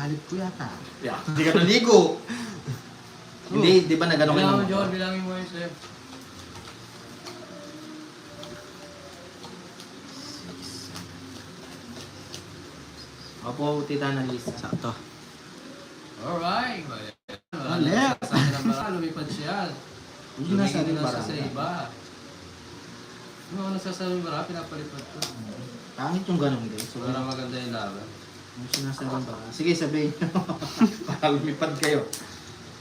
Kapalit ko yata. Yeah. Hindi ka naligo. Hindi, di ba nagano kayo? Bilangin mo, John, bilangin mo yun, sir. Opo, tita na lista. Sakto. Alright. Mali. Sabi ng bara, lumipad siya. Hindi na sabi Lumipad bara. siya sa iba. Ano nasasabi ng bara, pinapalipad ko. Pangit yung ganun guys. So, Para maganda yung laban. yung sinasabing bara. Sige, sabihin nyo. Para lumipad kayo.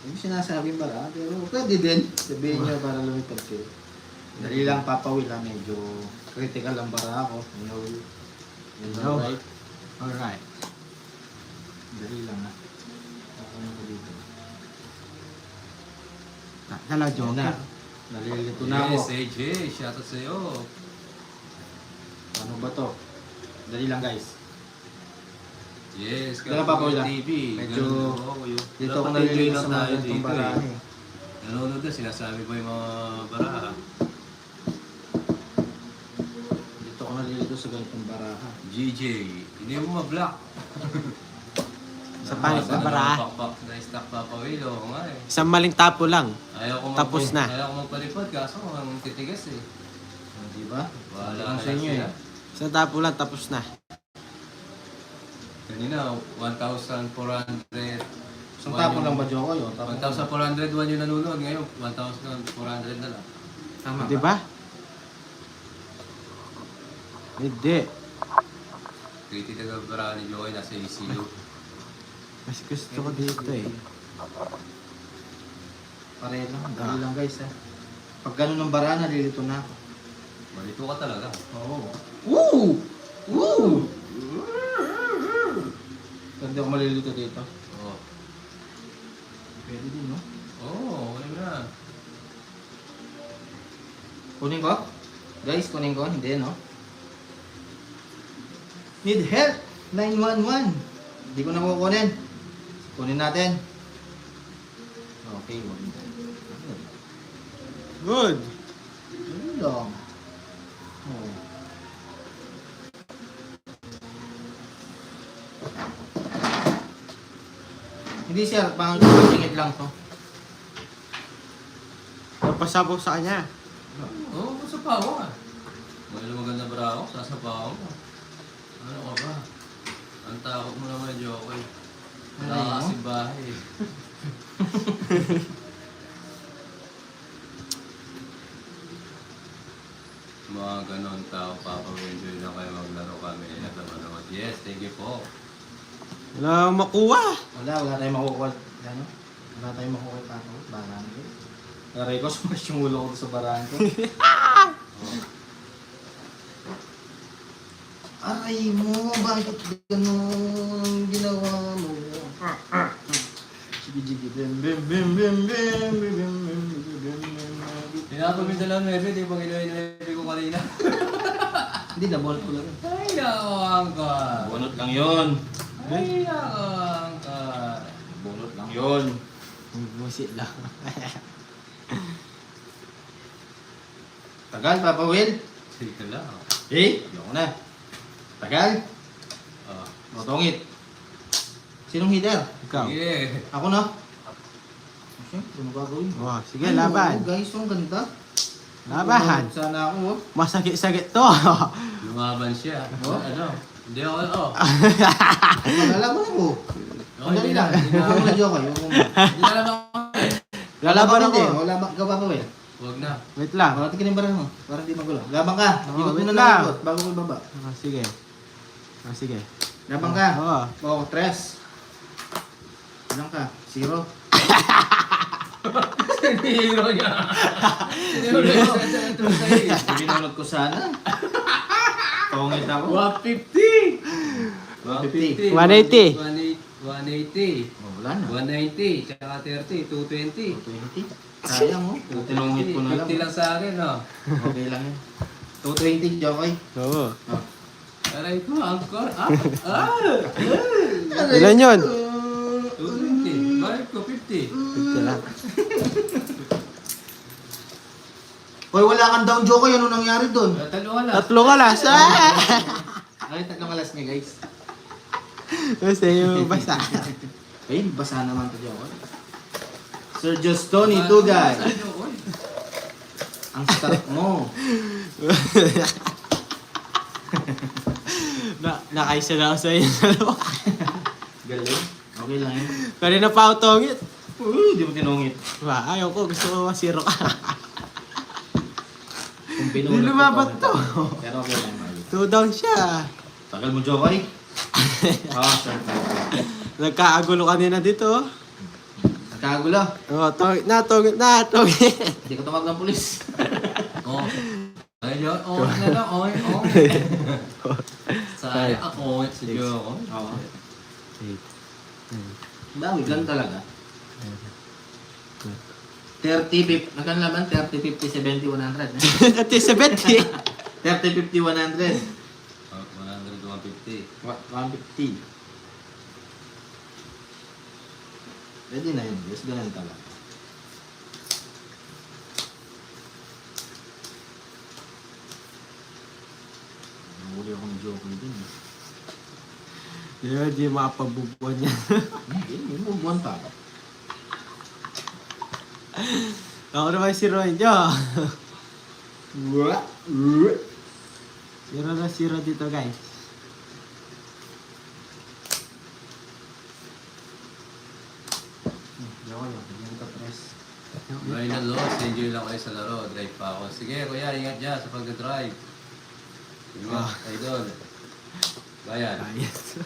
Yung sinasabing bara, pero pwede din. Sabihin nyo para lumipad kayo. Dali lang papawil ha, medyo critical ang bara ako. You know, No. right? Alright. Dali lang ha. Ano ko dito? Dala Yun joker. na. Nalilito na ako. Yes, AJ, shoutout sa'yo. Ano ba to? Dali lang guys. Yes, Kaya pa, Paula. TV. Medyo- Ganun ako, yun. Dito Dapat ako enjoy nalilito lang sa mga tayo ganitong dito, barahe. eh. Nanonood na, sinasabi ko yung mga bara. Dito ako nalilito sa ganitong baraha. GJ, hindi mo ma-block. Sa pangit na bara. Pakpak na stock papawil, oo nga eh. Isang maling tapo lang. Ayaw ko Tapos na. Ayaw ko magpalipad, kaso ang titigas eh. Di ba? Wala Sa inyo eh. Isang tapo lang, tapos na. Kanina, 1,400. Isang tapo lang ba, Joko? Yun? 1,401 yung nanonood. Ngayon, 1,400 na lang. Tama Di ba? Hindi. Critical na bara ni Joey, nasa ECU. Mas gusto ko dito eh. Pareho lang. Dali lang guys ha. Pag ganun ng bara, nalilito na ako. Malito ka talaga. Oo. Woo! Woo! Hindi ako malilito dito. Oo. Pwede din, no? Oo, wala na. Kunin ko? Guys, kunin ko? Hindi, no? Need help! 911! Hindi ko na kukunin. Kunin natin. Okay, wag na. Good. Ano lang? Oh. Hindi sir, pangingit lang to. Napasabog sa kanya. Oo, sa pawa. May maganda bara ako, sasapaw mo. Ano ka ba? Ang takot mo naman, Jokoy. Wala Aray ka mo? kasi bahay. Mga ganon tao, enjoy lang kayo maglaro kami at manood. Yes, thank you po. Wala akong makuha. Wala tayong makukuha. Ano? Wala tayong makukuha pa ako. Baran ko. Naray ko, sumas yung ulo ko sa baran ko. Aray mo, bakit ganun ginawa mo? Sige, sige, bim, bim, bim, bim, bim, bim, bim, bim, bim, bim, bim. Tinapag mo dalawang nebe, di ba kinuha yung nebe ko kanina? Hindi, nabunot ko lang. Ay, nakawang ka. Bunot lang yun. Ay, nakawang ka. Bunot lang yun. Busit lang. Tagal, Papa Will. Sige lang. Eh, yun na. Tagal. Ah. Motongit. Sinong hitter? Ikaw. Sige. Ako na. Siyempre, ano gagawin? Oh, sige, Ay, laban. oo, guys, ang ganda. Labahan. Sana ako, oh. Masakit-sakit to. Lumaban siya. Oh? Ano? Hindi ako, oh. Lalaban ako. Ang dali lang. Hindi Huwag mo na joke kayo. Hindi na lang ako. Lalaban ako. Hindi, wala ba ka pa eh. Huwag na. Wait lang. Para tingnan yung barang mo. Para di magulo. Labang ka. Oo, Ikot mo wait na lang. lang ikot. Bago ko ibaba. Ah, sige. Ah, sige. Labang ka. Oo. Oo, 3. Ilang ka? 0. Siniro niya. Siniro niya. Binunod ko sana. Tongit ako. 150. 150. 180. 180. Oh, wala na. 190. Tsaka 30. 220. 220. Sayang mo. Tinungit ko na lang. 50 lang sa akin, oh. Okay lang yun. 220, Jokoy. Oo. Oh. Aray ko, angkor. Ilan yun? 220. Balik ko, 50. 50 lang. Hoy, wala kang down, Jokoy. Ano nangyari doon? Talo ka lang. Tatlong alas. Ah! Ay, tatlong alas niya, guys. Basta yung basa. Ay, basa naman to Jokoy. Sir Justoni, Tugay. Sa Jokoy. Ang start mo. Nakaisa na ako sa inyo dalawa. Galing. Okay lang yun. Kanina pa ako tongit. Di mo tinungit. Ba, ayaw ko. Gusto ko masiro ka. Kung Di pinulot lumabat ko, to. pero okay lang, Mario. 2 down siya. Tagal mo, Jokoy. Sir. Nagkaagulo kanina dito. Oh. Nagkagulo. Oh, tongit na, tongit na, tongit. Hindi ko tumawag ng pulis. Oh. Ay, yun. Oh, na lang. Oh, oh. Sayang ako. Si Jokoy. Oo. Bawi lang talaga. 30, 50, magkano laban? 30, 50, 70, 100. At 70. 30, 50, 100. 100, 150. 150. Pwede na yun. Yes, ganun talaga. Nahuli ako ng joke din. Di makapabubuan yan. Hindi, mo buwan pa. Ako naman si Roy. Yo. 0 na 0 dito, guys. Yung ka-press. Bye na Lord. Enjoy lang kayo sa laro. Drive pa ako. Sige, kuya. Ingat dyan sa pag-drive. Ingat, idol. Bayan. Ayos.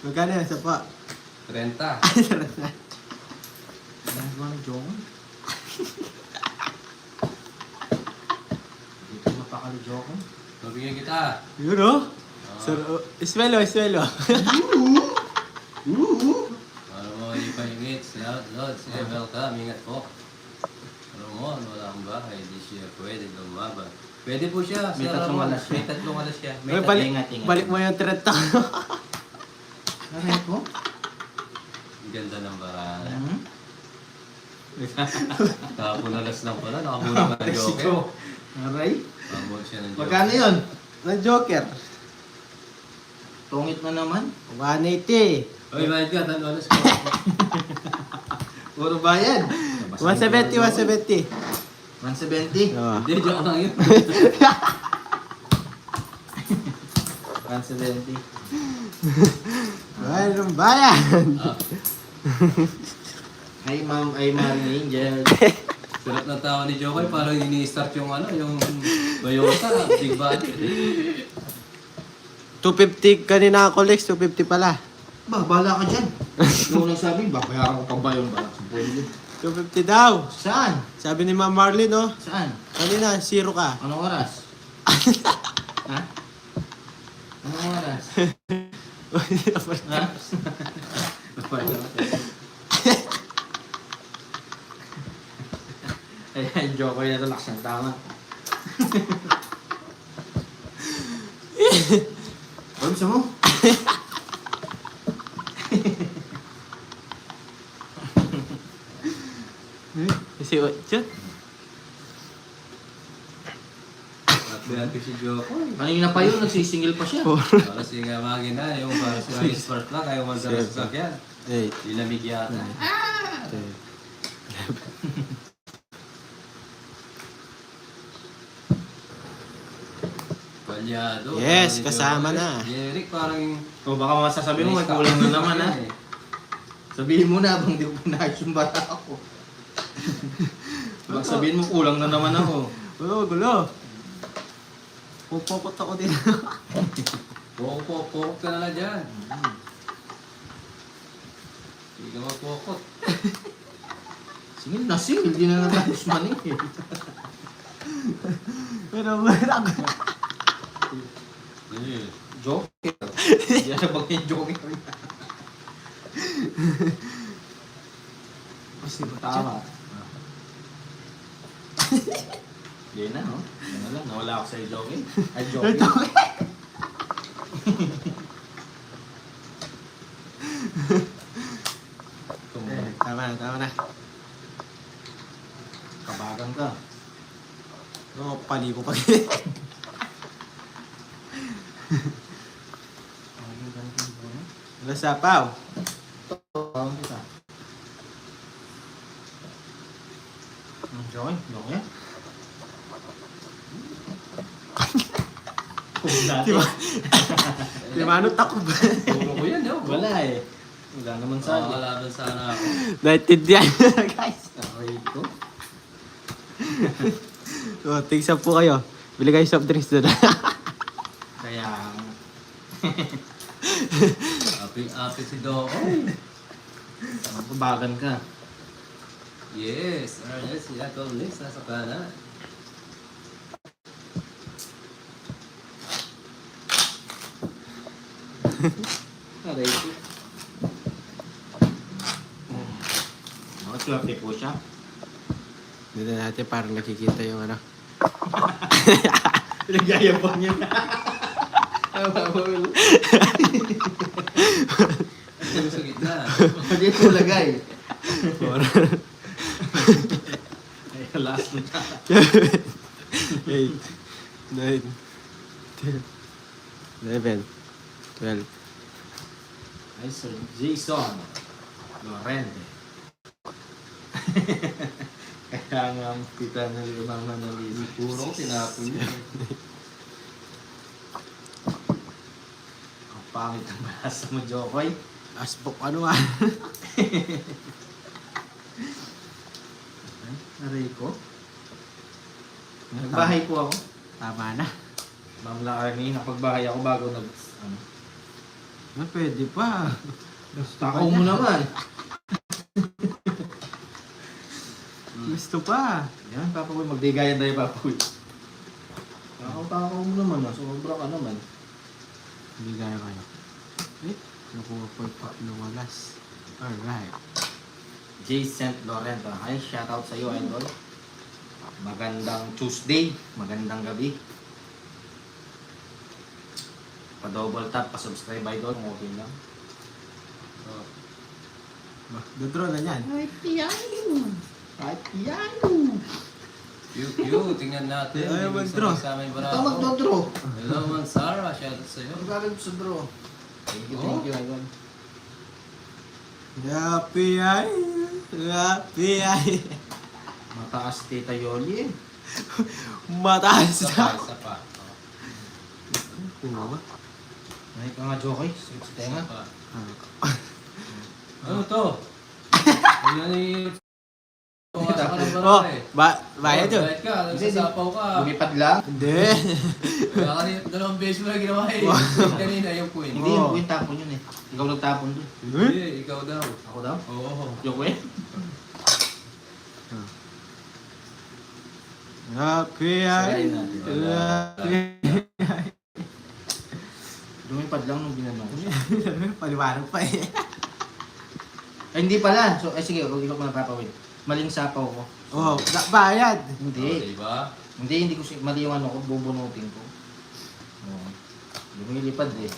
Magkano yan sa pa? 30. Ano ba ng joke? Hindi ko mapakali joke. Mabigyan kita. Yun o. Iswelo, iswelo. Ano mo, hindi pa ingit. Salamat Lord. Sige, welcome. Ingat po. Ano mo, wala akong bahay. Hindi siya pwede lumaban. Pwede po siya. May Sir tatlong Ramon. alas siya. May tatlong alas siya. Ay, balik, ingat. balik mo yung 30. Ano ko? Ang ganda ng barana. Hmm? Nakapunalas lang pala. Nakapunalas ng joker. Aray. Pambol siya ng joker. Magkano yun? Ng Joker. Tungit na naman. 180. Oy, bayad ka. Tanong alas ko. Puro bayad. 170, 170. 170. Oh. Hindi, joke lang yun. 170. Mayroong bayan. Ah, Hi ma'am, ay Mary Angel. sarap ng tawa ni Jokoy. Parang ini-start yung ano, yung Toyota. Big body. 250 kanina ako, Lex. 250 pala. Ba, bala ka dyan. Noong nagsabi, babayaran ko pa ba yung balak sa buwan? 250 daw. Saan? Sabi ni Ma'am Marlene, oh. Saan? Kanina, 0 ka. Anong oras? Ha? Anong oras? Ha? Ayan, joke ko yung relax ng tama. Ano gusto mo? Kasi, chat. At si Jokoy. Kanina pa yun, nagsisingil pa siya. Para si Ngamagin na, yung para si Ryan Spark lang, ayaw magdaras sa sakyan. 8. Ilamig yata. Palyado. Yes, Parang ni kasama Jokoy. na. Jeric, parang... O baka masasabi mo, may kulang na naman ha. Sabihin mo na, bang di ko pinayos yung bata ako. Baka sabihin mo, kulang na naman ako. Gulo. Pupukot ako din. Pokok ka na lang dyan. Hindi ka magpokot. Singil na singil, di na natapos maningil. Pero wala ko. Joke. Yan na bang yung joke. Kasi tama. Yan na, no? Yan na lang, nawala ako sa joke. Ay, joke. Tama na. Kabagan ka. Oo, pali ko pag. Lasapaw. Tawag kita. Joy, long yan. Diba? Diba ano takbo ba? Puro ko yan, yo. Wala eh. Wala naman sa akin. Makakalaban sana ako. Naintindihan nyo na guys. Aray ko. So, tigsa po kayo. Bili kayo soft drinks doon. Kaya... Api si Doc. Mabagan ka. Yes, Ernest, sila ko next nasa kanan. Aray ko. Swerte po siya. Dito natin parang nakikita yung ano. Pinagyayabang niya na. Ano sa gitna? Hindi ko lagay. Ay, last na. 8, 9, 10, 11, 12. Ay, Sir Jason Lorente. Kaya nga kita na limang manalili. Puro tinapon niya. Ang pangit ang bahasa mo, Jokoy. Asbok ano ah. Aray ko. Nagbahay po ako. Tama na. Ma'am La Army, napagbahay ako bago nag... Ano? Pwede pa. Takaw mo naman. Gusto pa. Yan, Papa Boy, magdigayan tayo, Papa Boy. Takaw mo naman, sobra ka naman. Hindi gaya kayo. Eh, nakuha po yung pack ng walas. Alright. J. St. Laurent. Hi, shoutout sa iyo, idol. Magandang Tuesday, magandang gabi. Pa-double tap, pa-subscribe, idol, kung okay lang. Oh. Dodraw na yan. Ay, piano! Ay, piano! Pew, tingnan natin. Ay, Ibig mag-draw. sabihin sa aming Ito barako. magdodro. Hello, man, Sarah. Shoutout sa'yo. Ano gagawin sa draw? Thank you, idol. Happy ay. Happy ay. Mataas tita Yoli eh. Mataas Isa pa, na. isa pa. Oh, Kuha. Ay, ka nga, Jokoy. Sweet sa isa tenga. pa. Ah. Ano to? Ano yung... Pumasok ka ng Oh, barako eh. bayad yun. Bayad ka, nagsasapaw ka. Lumipad lang. Hindi. Kaya kanina, dalawang beses mo na ginawa eh. Kanina yung queen. Hindi yung queen tapon yun eh. Ikaw nagtapon doon. Hindi, ikaw daw. Ako daw? Oo. Yung queen? Happy ay. Sarayin natin. Happy ay. Lumipad lang nung ginanong ko siya. Paliwanag pa eh. Ay, hindi pala. So, sige, huwag ikaw napapawin. Maling sapaw ko. Oh, bayad. Hindi. Diba? Hindi ko mali yung ano ko, bubunutin ko. Oh. Lumilipad eh.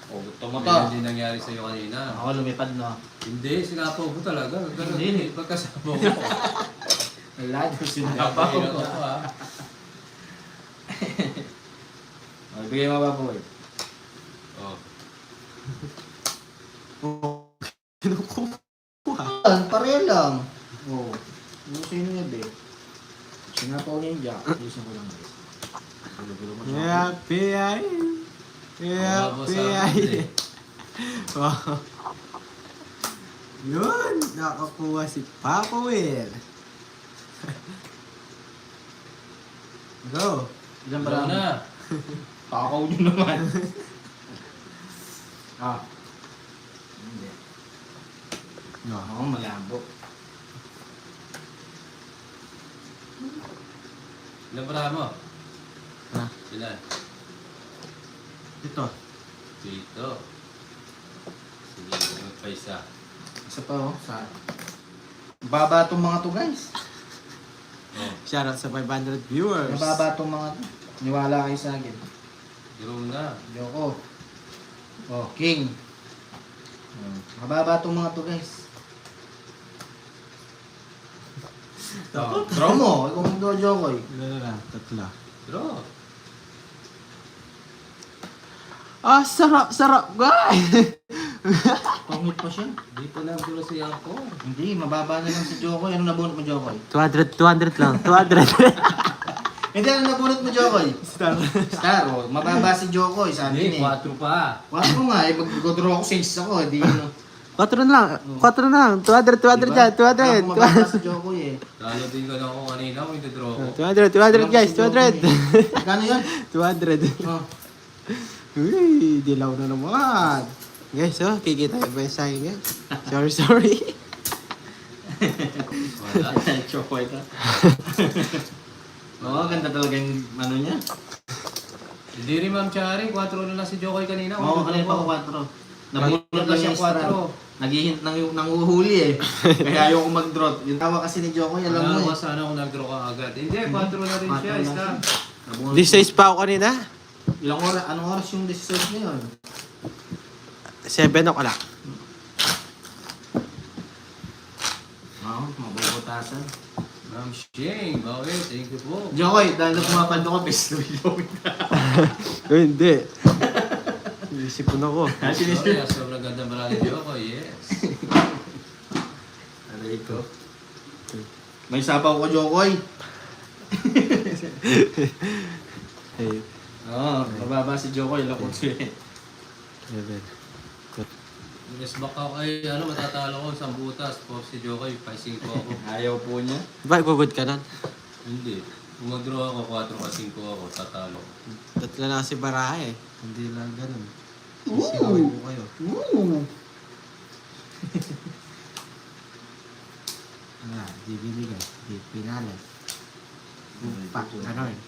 Oh, gusto mo to. May hindi nangyari sa'yo kanina. Ako lumipad na. Hindi, sinapaw ko talaga. Ganun Hindi. eh. Pagkasapaw ko. Wala, doon sinapaw Napaw ko. ko ah. Oh, ibigay mo ba po eh? Oh. Oh, kinukuha. Pareho lang. Oo. Ano sa inyo yun eh? Sinapaw niya yung jack. Ayusin ko lang guys. Gulo-gulo mo siya. Happy ay. Happy ay. Oh. Yun, nakakuha si Papa Will. Go. Ilan ba Wala lang? na. Takaw niyo naman. Ah. Hindi. No. Oo, malabo. Ilan para mo? Ha? Ilan? Ito. Dito. Sige, huwag pa isa. Isa pa oh. Sa... Baba itong mga to guys. Oh, Shoutout sa 500 viewers. Mababa itong mga to. Niwala kayo sa akin. draw na. Yoko. Oh, king. Mababa itong mga to guys. Oh, draw mo. Ikaw mag-draw, Jokoy. Ilan na lang? Tatlo. Draw. Ah, sarap, guys! Pangit pa siya. Hindi pa lang pula si ako. Hindi, mababa na lang si Jokoy. Ano nabunot mo, Jokoy? 200 lang. 200. Hindi, ano nabunot mo, Jokoy? Star, oh. Mababa si Jokoy, sabi Hindi, ni. 4 pa. Wala nga, mag-draw ako 6 ako. Di, 4 na lang. 200 dyan. 200. Mababa si Jokoy eh. Lalo din ka na ako kanina, may draw ko. 200 guys. 200. Kano yun? 200. Oh. Uy, dilaw na naman. Guys, oh, kikita ba yung saging yan? Sorry. Wala. Jokoy ka. Oo, ganda talaga yung ano niya. Hindi rin Ma'am Chari, 4 na lang si Jokoy kanina. Oo, kanina pa ako 4. Nabunot lang siya 4. Naghihint nang uhuli eh. Kaya ayoko mag-draw. Yung tawa kasi ni Jokoy, alam mo eh. Sana kung nag-draw ka agad. Hindi, 4 na rin siya. Isa. Nabunot. 16 pa ako kanina. Ilang oras? Anong oras yung 16 na yun? 7 o'clock. Oo, mabubutasan. Ma'am Shane, bakit? Thank you po. Jokoy, dahil na pumapando ka, best Jokoy ka. Hindi. Isipon ako. Sorry, sobrang ganda marami Jokoy, yes. Aray ko. May sabaw ko, Jokoy. Hey, Oo, mababa si Jokoy. Lakot siya eh. 7. Yes, baka kay matatalo ko sa butas. Po si Jokoy, 5-5 ako. Ayaw po niya. Ba, gugod ka nun? Hindi. Kung mag-draw ako, 4 ka 5 ako, tatalo. Tatlo na kasi barahe eh. Hindi lang ganun. Sisigawin ko kayo. Di binigay. Di pinalay. Pak, ano eh.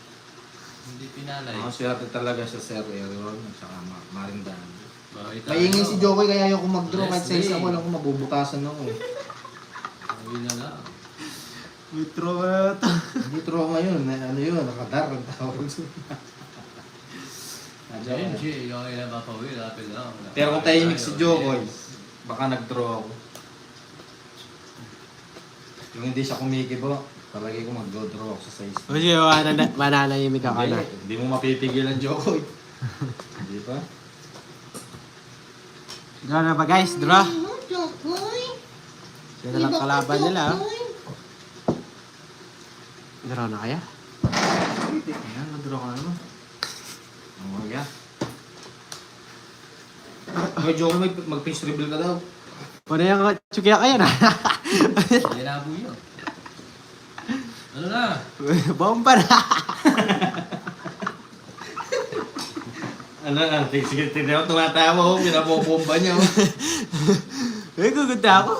Hindi pinalay. Ako swerte talaga siya, Sir Aaron, at saka Marindan. Bakit Maingin si Jokoy kaya ayoko mag-draw kahit sa Leslie. isa ko lang kung mabubutasan ako. Sabi na lang. Withdraw na ito. Hindi draw ngayon, ano yun, nakadar ang tawag. JMG, yung ilang mapawil, apil lang. Pero kung tahimik si Jokoy, baka nag-draw ako. Yung hindi siya kumikibo, palagi ko mag-draw ako sa size. Kasi mananahimik ako na. Hindi mo mapipigilan Jokoy. Hindi pa? Draw na ba guys? Draw. Sila lang kalaban nila. Oh. Draw na kaya? Ayan, mag-draw ka naman. Oo, yeah. May Jokoy, mag-pinch dribble ka daw. Ano yung tsukya kaya na? Nilabo yun. Ano na? Bomba na! Ano na, sige, tignan ko tumatawa ko, pinapopomba niya. Uy, gugunda ako.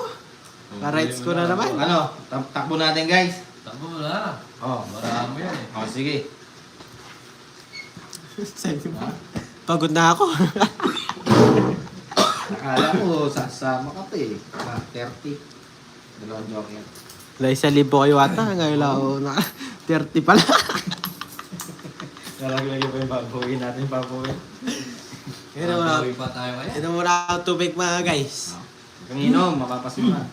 Pa-rights ko na naman. Ano, takbo natin guys. Takbo mo na. Oh, Marami yan eh. oh sige. Pagod na ako. Nakala ko, sasama ka pa eh. 30. Dalawang joke yan. Wala 1,000 kayo ata. Ngayon lang ako na 30 pala. Nalaglag pa yung babawin natin, babawin. Bawi pa tayo kaya. Ito muna ako tubig mga guys. Kanino, mapapasin na.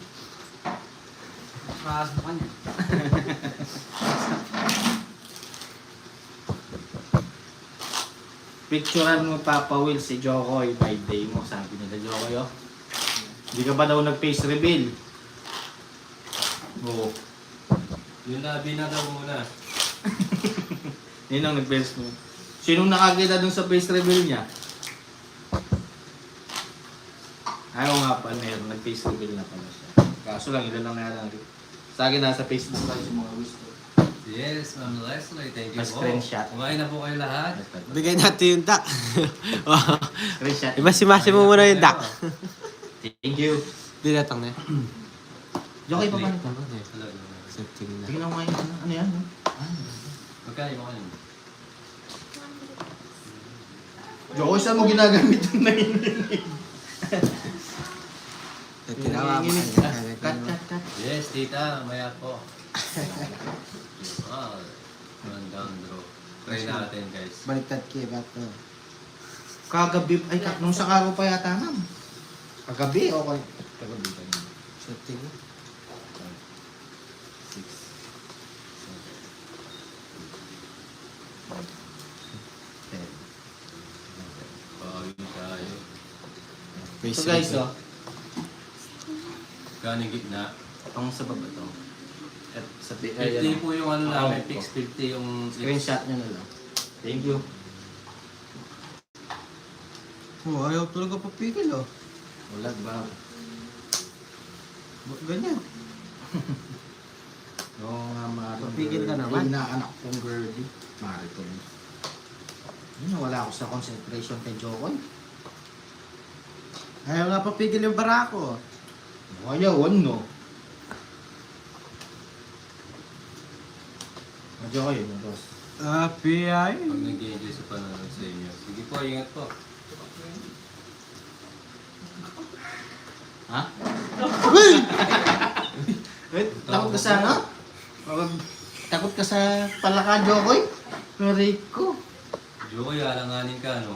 Pasok ka niya. Picturean mo Papa Will si Jokoy by day mo, sabi nila Jokoy oh. Hindi ka ba daw nag-face reveal? Oo. Yung labi na daw muna. Yun ang nag-face mo. Sinong nakakita dun sa face reveal niya? Ayaw nga pa, meron. Nag-face reveal na pala siya. Kaso lang, ilan lang na lang. Sa akin, nasa Facebook pa yung mga gusto. Yes, Ma'am Leslie, thank you Mas po. screenshot. Kumain na po kayo lahat. Bigay natin yung duck. Screenshot. Iba-simasi mo muna yung duck. Thank you. Dinatang na yun. Jokoy pa ba nito? Talaga. Setting na. Tingnan mo ngayon. Ano yan? Magkano mo kayo? Jokoy, saan mo ginagamit yung nanginginig? Tinawa ko. Cut. Yes, tita, maya po. Wow. Randang draw. Try natin, guys. Baliktad kay Bato. Kagabi, ay, nung sa araw pa yata ma'am. Kagabi, okay. Kagabi pa yun. Setting na. 10. Bawi na Face So guys, reveal. oh. Ganing gitna. Itong sa baba to. At sa 50 po yung ano Oo, namin, ito. fix 50 yung Screenshot nyo na lang. Thank you. Oh, ayaw talaga papigil oh. Wala ba? Ba't ganyan? Yung mga Papigil ka naman. inaanak kong girlie. Marito. Yun, nawala ako sa concentration kay Jokoy. Ayaw nga papigil yung barako. Ayaw, no? Jokoy, yun yung boss. Happy ay. Pag nag-enjoy sa panonood sa inyo. Sige po, ingat po. Ha? Wait, takot ka sa ano? Takot ka sa palaka, Jokoy? Rico. Jokoy, alanganin ka, no?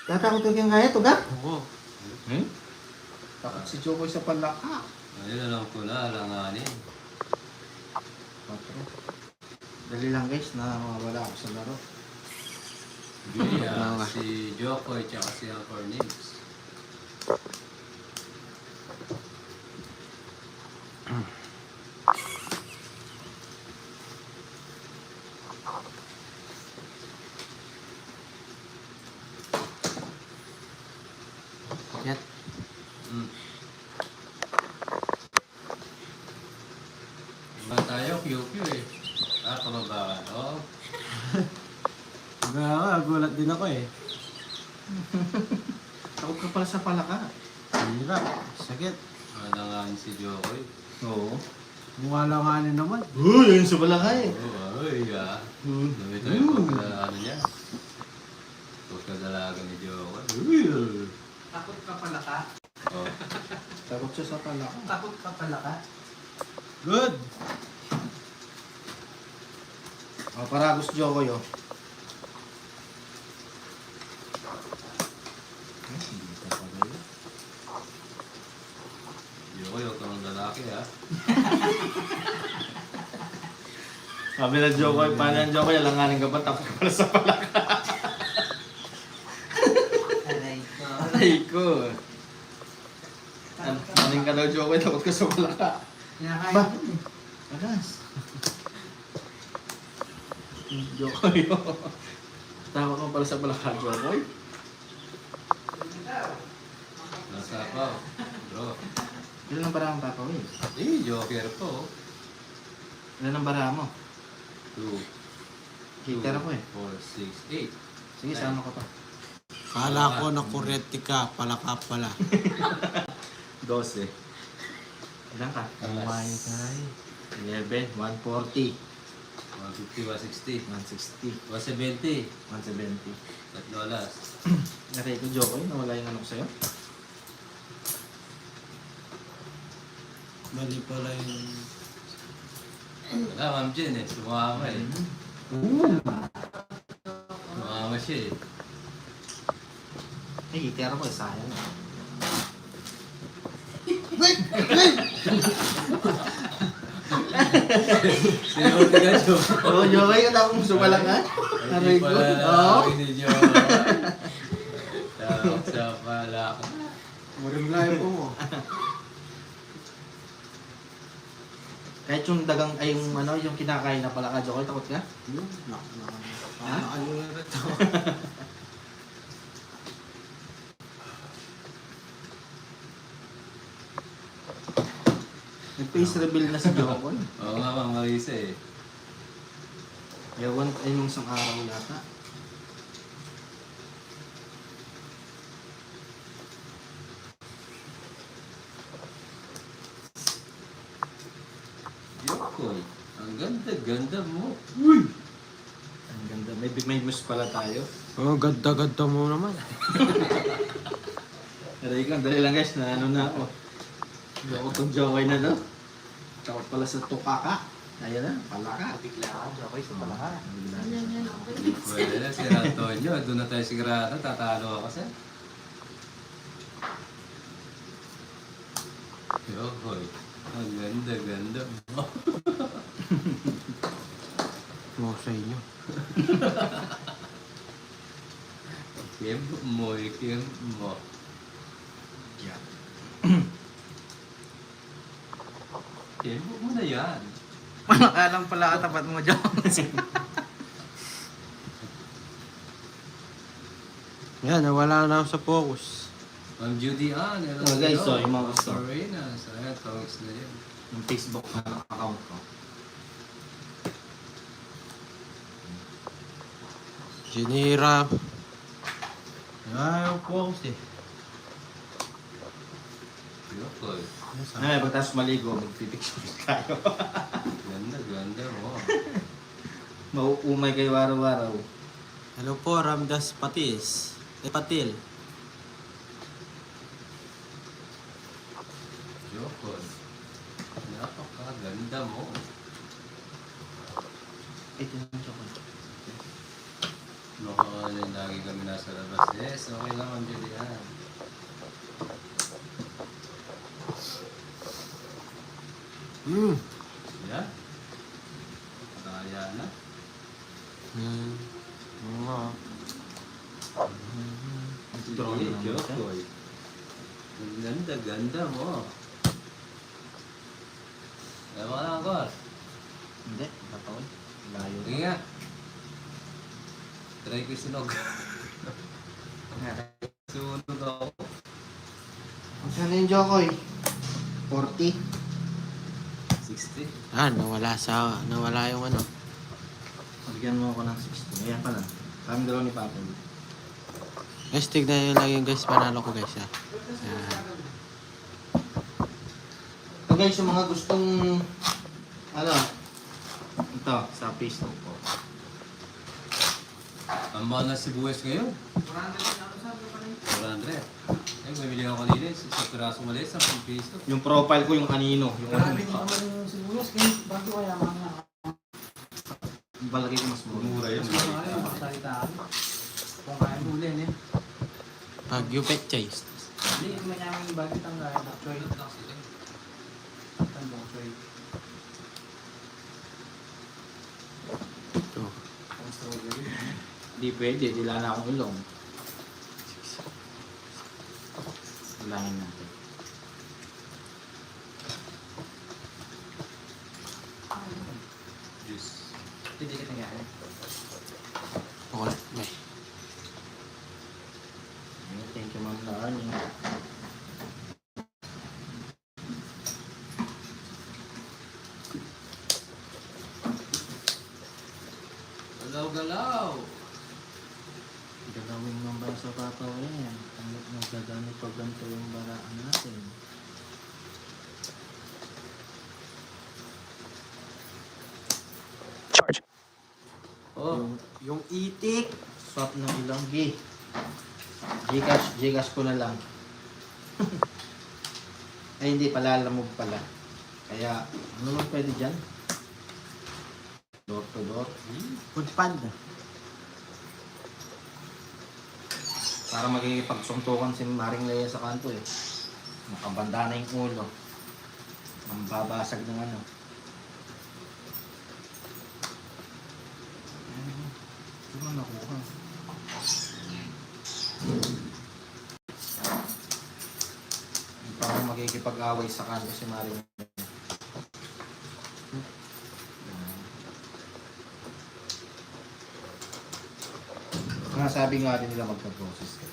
Tatakot ka kang kaya, tuga? Oo. Hmm? Takot si Jokoy sa palaka. Ayun, alam ko na, alanganin. Dali lang guys, na mawala ako sa laro. Yeah, si Jokoy, tsaka si Uncle Nibs. Yan. Mm. Iba tayo, QQ eh. Ah, pababa ka. Oo. Gulat din ako eh. Takot ka pala sa palaka. Hirap. Sakit. Alanganin si Jokoy. Oo. Mukha lang nga naman. Uy, yun sa palaka eh. Oo, ay, ah. Hmm. Dami tayo pagkadalagan niya. Pagkadalagan ni Jokoy. Uy, Takot ka pala ka? oh. Takot siya sa palaka. Takot ka pala ka? Good. Oh, paragos Jokoy oh. Hindi ka pala yun. Jokoy, huwag ka ng lalaki, ha? Sabi na Jokoy, paano yan Jokoy? Alanganin ka ba? Takot ka pala sa palaka. Aray ko. Aray ko. Aning ka daw Jokoy, takot ka sa palaka. Kinakain Ba? ko eh. Agas. Jokoy oh. Takot ka pala sa palaka Jokoy. Nasa pa, bro. Ilan ang bara ang papawin? Eh, Joker po. Ilan ang bara mo? 2, Hitter ako eh. 4, 6, 8. Sige, sama ko pa. Kala ko na kurete ka. Palaka pala. 12. Ilan ka? Alas. 11, 140, 150, 160, 160, 170. 170. Tatlo alas. Naray ko, Jokoy, nawala yung ano ko sa'yo. Mali pala yung... Wala, Ma'am Jen eh. Sumama eh. Sumama siya eh. Hitter ako eh, sayang. Sinuti ka, Jokoy. Oo, Jokoy, yung tapos mo sumalang ha? Naray Hindi ko. pala Oo. lalaki ni Jokoy. Tawag sa pala ka. Marimlay po mo. Kahit yung dagang, ay yung ano, yung kinakain na pala ka, Jokoy, takot ka? Ha? Ano na ito? Nag-face reveal na si Jokoy. Oo nga, Ma'am Marisa eh. Ewan, ay nung isang araw yata. Jokoy, ang ganda-ganda mo. Ang ganda. May mus pala tayo. Oh, ganda-ganda mo naman. Naray ko, dali lang guys, na ano na ako. Hindi ako itong Jokoy na daw. Takot pala sa tukaka. Ayan na, palaka. Bigla ka, Jokoy, sa pala ka. Pwede na, si Antonio. Doon na tayo sigurado. Tatalo ako sir. Jokoy, ang ganda-ganda mo. Oo, sa inyo. Kim mo, Kim mo. Yeah. Kim mo na yan. Alam pala katapat mo, Jones. Yan, nawala na ako sa focus. Ma'am Judy Ann, hello Oh, guys, sa'yo. so, yung mga gusto. Foreigners, ayan, comics na yun. Yung Facebook na account ko. Ginira. Ayaw focus eh. Beautiful. Ay, pagtas maligo, magpipicture tayo. Ganda, ganda mo. Mauumay kayo araw-araw. Hello po, Ramdas Patis. Patil. Beautiful. Napakaganda mo. Ito yung chocolate. Mukhang lagi kami nasa labas. Yes, okay lang ang Judy Ann. Yan. Kaya na. Oo. Drone Sige, naman siya. Jokoy. Ang ganda, ganda mo. Ewan ka lang, Kor. Hindi, patawin. Layo. Sige nga. Try ko yung sunog. Sunog ako. Saan yung Jokoy? 40? 60. Nawala yung ano. Bigyan mo ako ng 60. Ayan pala. Kami dalawa ni Papa. Guys, tignan nyo lang yung guys, panalo ko guys ha. Yan. So guys, yung mga gustong ano, ito, sa Facebook ko. Ang mahal na sibuyas ngayon. 400. Eh, bumili ako kanina. Sa piraso maliit, 10 piso. Yung profile ko, yung kanino. Yung ano, yung sibuyas, kaya bago kaya mga yung palagay ko mas mura. Mura yun. makasalitaan. Kung kaya mo ulit eh. Pag you pet chase. Hindi, may namin yung bagay ang gaya na. Choy. Tandong choy. Ito. Ang strawberry. Hindi pwede, dila na akong ilong. Ulangin natin. Juice. Hindi ka nangyari. Okay. May. Thank you, Ma'am Larnie. Galaw-galaw. Galawin mo ba sa Papa Wen? Ang nagdadami pag ganito yung baraan natin. Oh, Yung itik, swap ng ilonggi. Gcash ko na lang. Ay hindi pala, lamog pala. Kaya, ano lang pwede dyan? Door to door. Punpad. Para magigipagsuntukan si Maring Leia sa kanto eh. Makabanda na yung ulo. Ang babasag ng ano. Ito na nakuha. Para magigipag-away sa kanto si Maring Leia. Nga sabi nga rin nila magka-process ka.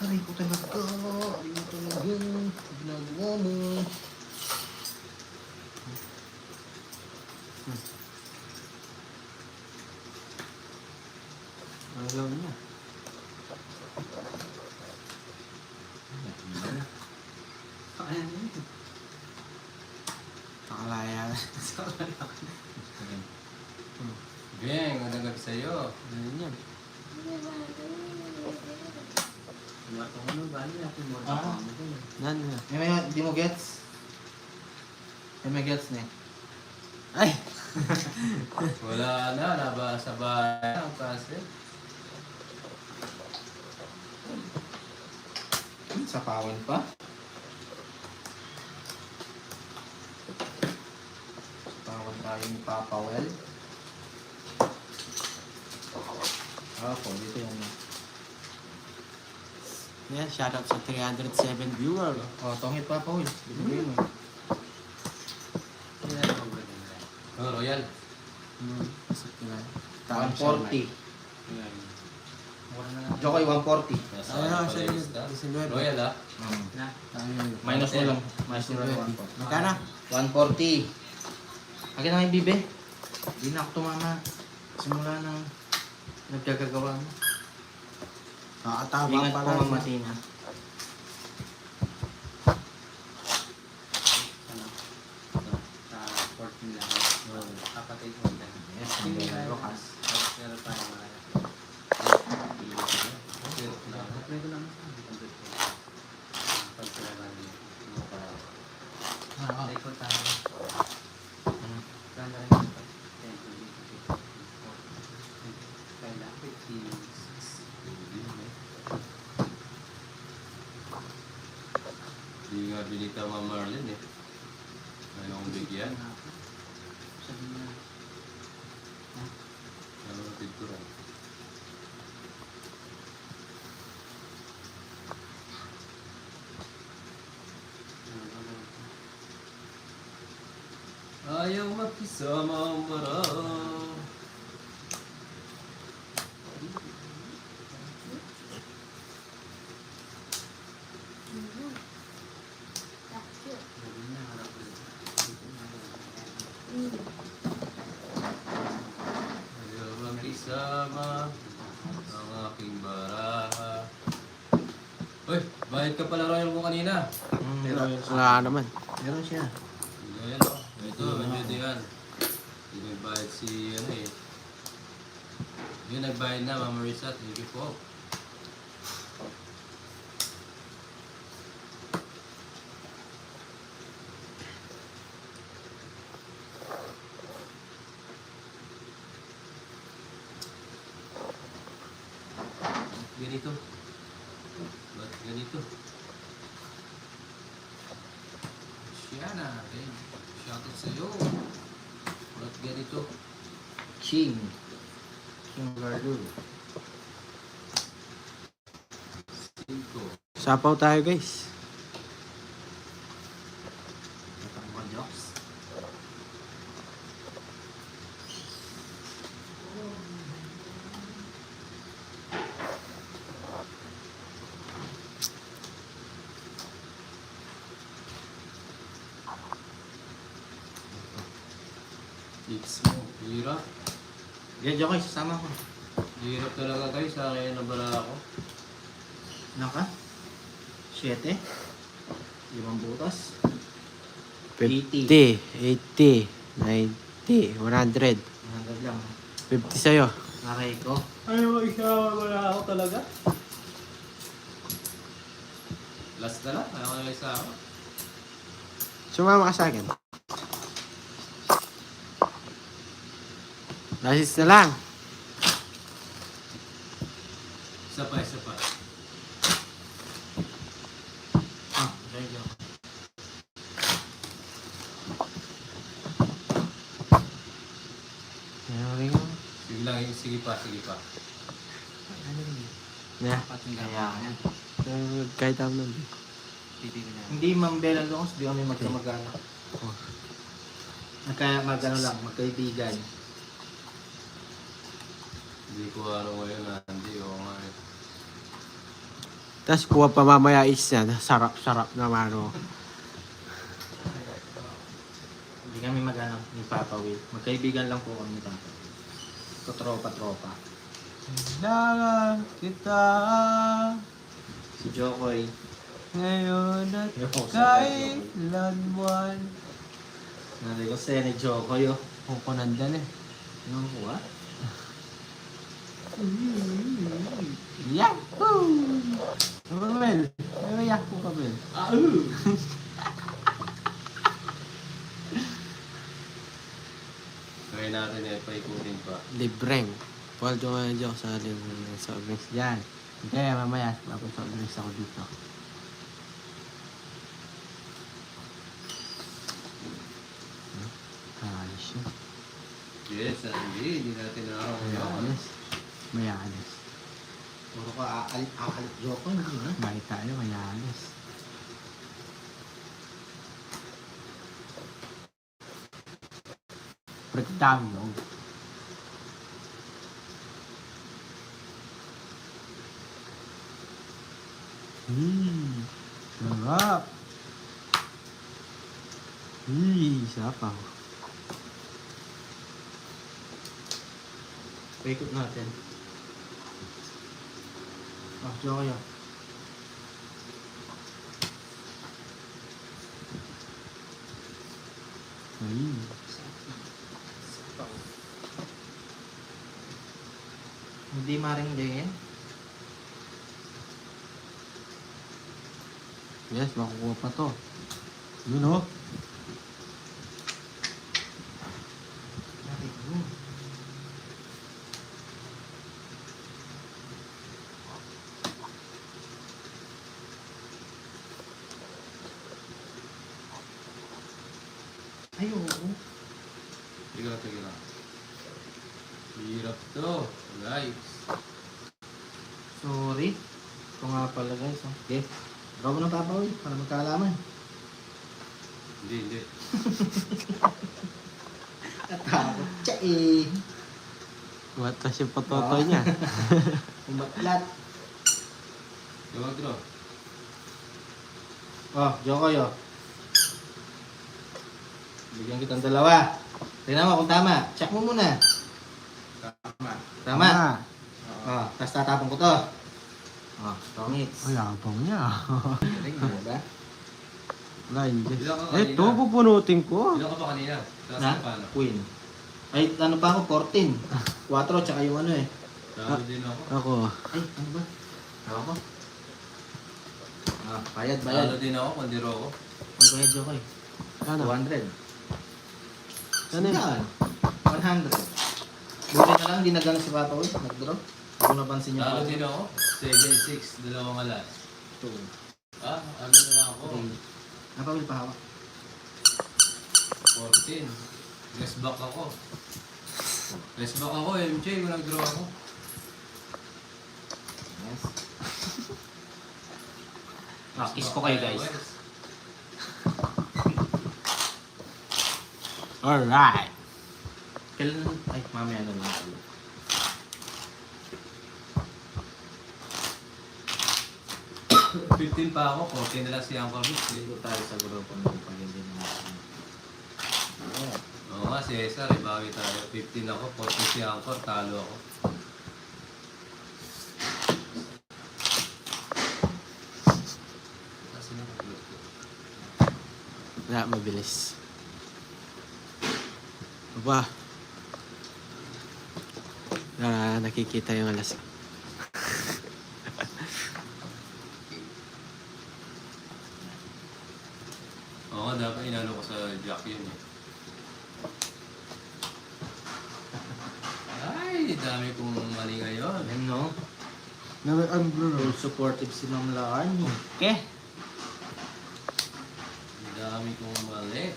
Aray ko talaga. Aray ko talaga. Ginagawa mo. Ang gawin niya. Ayan yun. Nakalaya na. Beng, magandang gabi sa'yo. Ano yan? Ano ba? Ano natin mo? Ah. Nan na. Di mo gets? May gets na eh. Ay! Wala na, naba sa bahay ang kasi. Sa pawin pa. Sa pawin tayo ni Papa Well. Opo, dito yan. Yeah, shoutout sa 307 viewer. Oh, tongit pa Paul. Bibigay mo. Oh, Royal. Pasok ko na. 140. Ayan. Jokoy, 140. Nasa Ayun, ano sa pala yung lista? 19. Royal ah. Na. Minus mo lang. Minus mo lang 140. Magkano? 140. Akin na yung bibe. Hindi na ako tumama. Simula nang nagkagagawa mo. Kakatama Ingat pa po, lang. Ma'am Matina. Sa 14 lang. Kapatid mo yan. Yes, Hindi ang tayo. Lucas. Pero tayo wala. Apply ko lang sa pag sila ba rin. Ikot tayo. Plan na rin ito. 10, 20, 25, 56. Hindi nga binita Ma'am Marlene eh. Ayaw akong bigyan. Sabi mo na. Ano ang picture? Ayaw makisama ang marami. Sabi na, harap ko. Ayaw makisama ang aking baraha. Uy, bayad ka pala Royal mo kanina. Wala naman. Meron siya. Ayan o. Ito, medyo diyan. Hindi nagbayad si ano eh. Yun, nagbayad na, Ma'am Marisa. Thank you po. Ganito. Ba't ganito? Siya natin. Shoutout sa'yo. Ba't ganito? Ching. Ching Gardu. 5. Sapaw tayo guys. Katang mga jokes. It's mo. Hirap. Yan, Jokoy, sasama ko. Hirap talaga guys. Sa akin nabala ako. Naka? 7. 5 butas. 50, 80, 90, 100. 100 lang. 50 sa'yo. Nakay ko. Ayaw isa. Wala ako talaga. Last na lang. Ayaw na isa ako. Sumama ka sa akin. Lasis na lang. Isa pa, isa pa. Ah, okay, Jokoy. Ayaw rin mo. Sige lang. Sige pa, sige pa. Yeah. Kaya yan. Kahit ako nun. Hindi Ma'am Bella Longos, di kami magkamag-anak. Oh. Magkano lang, magkaibigan. Hindi ko ano ngayon. Hindi ko nga eh. Tapos kuha pa mamaya is yan. Sarap-sarap naman. Oh. Hindi kami mag-anak ni Papa Will. Magkaibigan lang po kami ni Papa Will. Tropa-tropa. Kailangan kita Si Jokoy. ngayon at Yung kailanman. Nalay ko sa'yo ni Jokoy, oh. Kung ko nandan eh. Ano ko, ah? Yahoo! Kabel. Ano yahoo kabel? Kaya natin eh. Paikutin pa. Libreng. Paul, doon ka sa libreng sa drinks dyan. Okay, mamaya. Tapos sa drinks ako dito. Ayos yun. Yes, hindi natin na ako. Mayalis. Mayalis. Puro ka aalit Jokoy, hindi na. Bait tayo, mayalis. Pagdami. Sarap. Sapaw. Paikot natin. Jokoy ah. Hindi maringgayin. Yes, makukuha pa to. Yun oh. Ay, oo. Sige lang. Hirap to, guys. Sorry. Ito nga pala guys. Oh. Okay. Ikaw mo ng papawid para magkaalaman. Hindi. Natakot siya eh. Matas yung patotoy niya. Umatlat. Gawag draw. Oh, Jokoy oh. Bigyan kitang dalawa. Tingnan mo kung tama. Check mo muna. Tama. Oh, tapos tatapon ko to. Oh, tongits. Ay, abang niya. Galing mo ba? Blind. Ilan ka kanina? Ito, pupunutin ko. Ilan ka pa kanina? Tapos Na? na paano? Queen. Ay, ano pa ako? 14. 4, tsaka yung ano eh. Talo din ako. Ako. Ay, ano ba? Ako? Ah, bayad. Talo din ako, mandiro ako. Ang bayad Jokoy. Ano? 200. Ano yun? Saan? 100. Buti na lang, di nagano si Papa Uy. Nag-draw. Kung napansin niyo Talo po. din ako. 7-6, dalawang alas. 2. Ah, ano na lang ako? 3. Napawil pa hawak. 14. Less back ako. MJ, kung nag-draw ako. Yes. Ah, kiss ko kayo guys. Alright. Kailan? Ay, mamaya na lang. 15 pa ako, 14 na lang si Uncle Mitch. Dito tayo sa grupo ng pag-ibig natin. Oo nga, si Cesar, ibawi tayo. 15 ako, 14 si Uncle, talo ako. Kasi nakagulat ko. Wala, mabilis. Aba. Nakikita yung alas. Oo, dapat inano ko sa Jack yun eh. Ay, dami kong mali ngayon. Ayan no? I'm blue. Full supportive si Ma'am Laarni. Okay. Dami kong mali.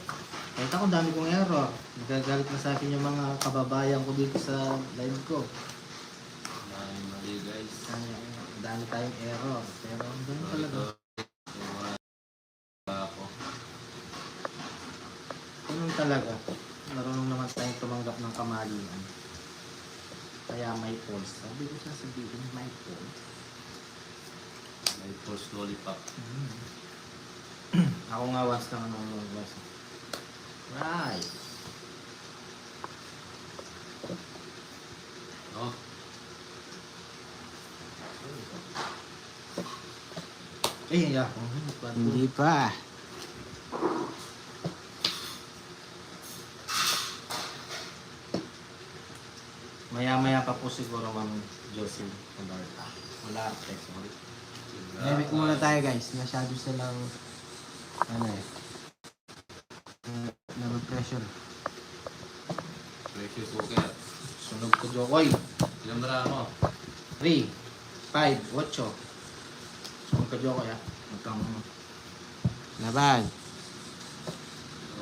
Kahit ako dami kong error. Nagagalit na sa akin yung mga kababayan ko dito sa live ko. Dami mali guys. Ang dami tayong error. Pero ang dami Sorry talaga. to. Ako. Ganun talaga. Marunong naman tayong tumanggap ng kamalian. Kaya may pulse. Sabi ko sasabihin, may pulse. May false lollipop. Ako nga once lang once. Right. Oh, Eh, yeah. Hindi pa. Maya-maya pa po siguro Ma'am Josie Cadarta. Wala ate, sorry. Debit muna tayo guys. Masyado silang ano eh. Pressure. pressure cooker. Sunog ko Jokoy. Ilang bara mo? 3, 5, 8. Sunog ko Jokoy ah. Magkang Laban.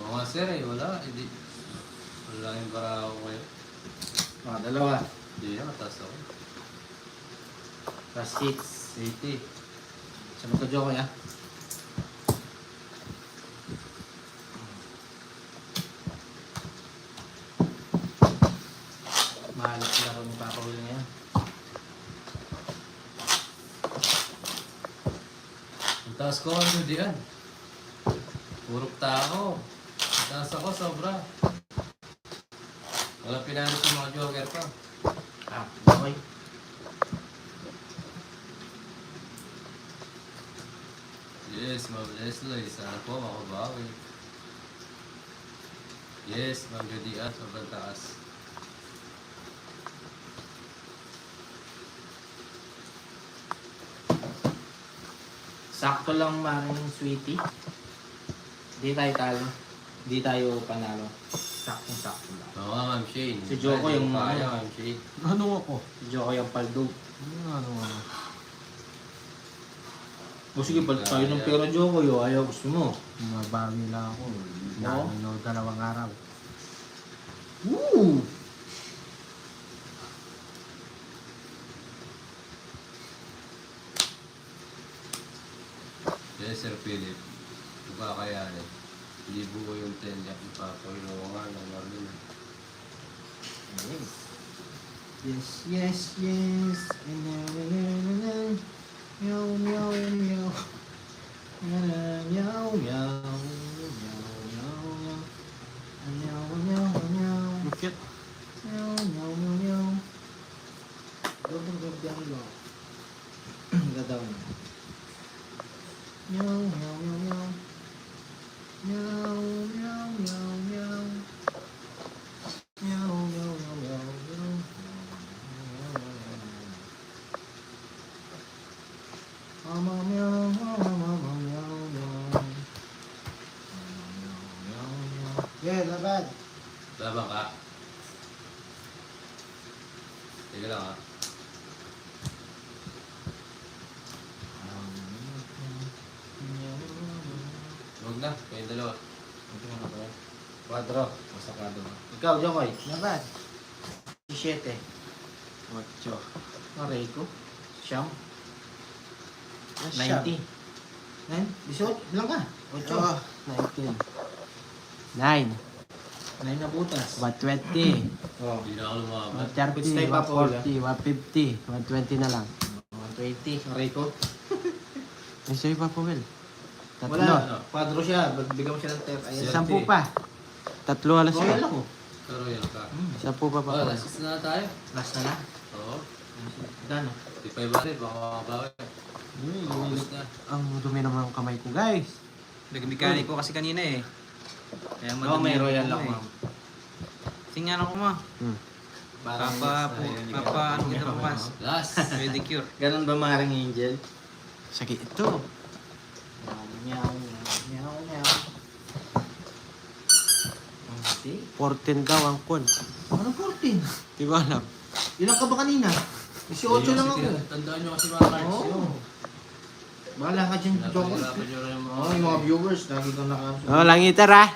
Oo nga sir eh, wala. Hindi. Wala yung bara ako ngayon. dalawa. Hindi na, mataas ako. Plus 6. 80. Sa magka-joke ya. Mahalat sila kung magpapawil ngayon. Ang taas ko, ano diyan? Purok tao. Ang taas ako, sobra. Walang pinalis ng mga joker pa. Ah, okay. Yes, Ma'am Leslie. Sana po makabawi. Yes, Ma'am Judy. Sobrang taas. Sakto lang maring sweetie. Hindi tayo talo. Hindi tayo panalo. Sakto lang. Oo nga, Ma'am Shane. Si Joko yung kaya, Ma'am Shane. Ano ako? Si Joko yung paldo. Ano ako? O sige, balik tayo ng pera Joko yo. Ayaw gusto mo. Mabawi lang ako. Nakano 2 araw. Woo! Yes, Sir Philip. Diba kakayanin? Hindi buo yung 10 yak ipapawilungan ng Marlon. Yes. Yes, yes, yes. And now, meow, meow, meow. Meow, meow, meow. Meow, meow, meow. Bakit? Meow, meow, meow, meow. Dobong down low. Gadaw na. Meow, meow, meow, meow. Meow, meow, meow, meow. Meow, meow, meow, meow, meow. Mama, meow, mama, mama, meow, meow. Meow, meow. Yeah, laban. Labang ka. Sige lang ha. Huwag na, kayong dalawa. Quadro. Basta quadro. Ikaw, Jokoy. Laban. 17. 8. Aray ko. Siyam. Siyam. 90. 9? 18? Ilan ka? 8. Oh, 19. 9. 9 na butas. 120. Oh. Hindi na ako lumaban. 130. 140. 150. 120 na lang. 120. Aray ko. Ay, sa'yo pa po, Will. Tatlo. Wala. Quadro siya. Bigyan mo siya ng tep. Ayan. 10 pa. 3 alas Royal pa. ako. Pero yan ka. 10 pa pa. Oh, last na tayo. Last na na. Oo. Gano? Di pa iba rin, baka makabawi. Ubus na. Ang dumi naman ng kamay ko, guys. Nag-mechanic ko kasi kanina eh. Kaya Oo, may royal ako, ma'am. Tingnan ako mo. Papa, ano kita bukas? Last. Pedicure. Ganon ba maring Angel? Sakit ito. Meow, meow, meow, meow. Okay. 14 daw ang kun. Ano 14? Di ba alam? Ilan ka ba kanina? 18 lang ako. Tandaan nyo kasi mga cards. Oo. Bahala ka dyan, Joko. Pinapahirapan nyo rin yung mga... Oo, yung mga viewers, lagi kang naka-absorb. Oh, langitar ah.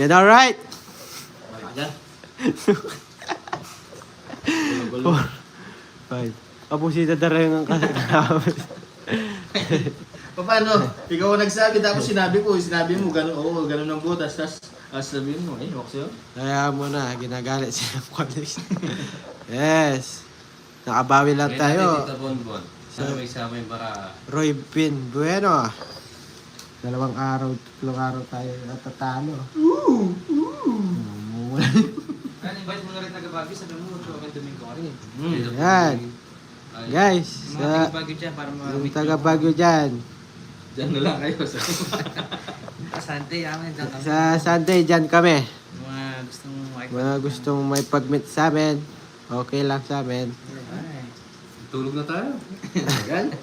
Yan alright. Wala ka dyan. Right. Kapusita na rin ang kasama. Paano? Ikaw ang nagsabi, tapos sinabi mo, gano'n, oo, gano'n ang butas, tapos sabihin mo, okay sa'yo. Kaya mo na, ginagalit siya ng qualities. Yes. Nakabawi lang tayo. Tita Bonbon. Sana may sama yung bara. Roy Pin Bueno. 2 araw, 3 araw tayo natatalo. Kaya invite mo na rin taga-Baguio, sabi mo, okay Domingo ka rin. Yan. Guys, Mga sa taga-Baguio dyan para yung ma-meet taga Baguio dyan. Diyan na lang kayo. Sante, amin dyan kami. Sa Sunday dyan kami. Mga gustong Mga gustong may pag-meet sa amin. Okay lang sa amin. Ay. Tulog na tayo. Tagal?